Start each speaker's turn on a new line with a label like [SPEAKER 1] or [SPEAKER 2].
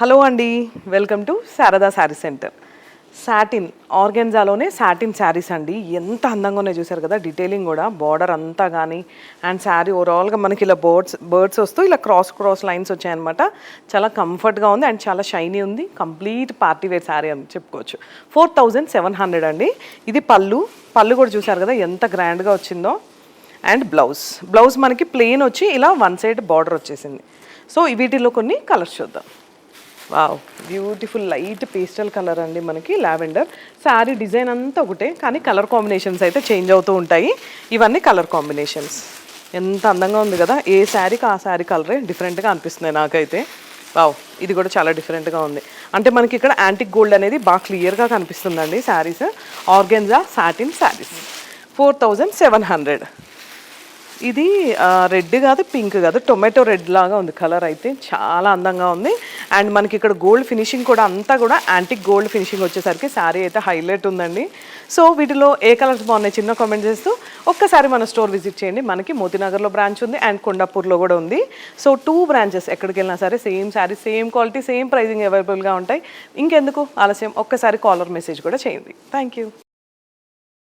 [SPEAKER 1] Hello అండి, welcome to Sharada sari centre. Satin ఆర్గెన్జాలోనే satin saris అండి. ఎంత అందంగా ఉన్నాయో చూసారు కదా, డీటెయిలింగ్ కూడా బార్డర్ అంతా కానీ అండ్ శారీ ఓవరాల్గా మనకి ఇలా బర్డ్స్ వస్తూ ఇలా క్రాస్ లైన్స్ వచ్చాయన్నమాట. చాలా కంఫర్ట్గా ఉంది అండ్ చాలా షైనీ ఉంది. కంప్లీట్ పార్టీ వేర్ శారీ అని చెప్పుకోవచ్చు. 4700 అండి. ఇది పళ్ళు కూడా చూసారు కదా ఎంత గ్రాండ్గా వచ్చిందో. అండ్ బ్లౌజ్ మనకి ప్లెయిన్ వచ్చి ఇలా వన్ సైడ్ బార్డర్ వచ్చేసింది. సో వీటిలో కొన్ని కలర్స్ చూద్దాం. Wow, beautiful light pastel colour అండి, మనకి లావెండర్. శారీ డిజైన్ అంతా ఒకటే కానీ కలర్ కాంబినేషన్స్ అయితే చేంజ్ అవుతూ ఉంటాయి. ఇవన్నీ కలర్ కాంబినేషన్స్. ఎంత అందంగా ఉంది కదా, ఏ శారీకి ఆ శారీ కలరే డిఫరెంట్గా అనిపిస్తున్నాయి నాకైతే. వావ్, ఇది కూడా చాలా డిఫరెంట్గా ఉంది. అంటే మనకి ఇక్కడ యాంటిక్ గోల్డ్ అనేది బాగా క్లియర్గా కనిపిస్తుందండి. Saris organza satin saris 4700. ఇది రెడ్ కాదు, పింక్ కాదు, టొమాటో రెడ్ లాగా ఉంది కలర్. అయితే చాలా అందంగా ఉంది. అండ్ మనకి ఇక్కడ గోల్డ్ ఫినిషింగ్ కూడా అంతా కూడా యాంటిక్ గోల్డ్ ఫినిషింగ్ వచ్చేసరికి శారీ అయితే హైలైట్ ఉందండి. సో వీటిలో ఏ కలర్స్ బాగున్నాయి చిన్న కామెంట్ చేస్తూ ఒక్కసారి మన స్టోర్ విజిట్ చేయండి. మనకి మోతీనగర్లో బ్రాంచ్ ఉంది అండ్ కొండాపూర్లో కూడా ఉంది. సో 2 బ్రాంచెస్, ఎక్కడికి వెళ్ళినా సరే same sari, same quality, same pricing అవైలబుల్గా ఉంటాయి. ఇంకెందుకు ఆలస్యం, ఒక్కసారి కాలర్ మెసేజ్ కూడా చేయండి. Thank you.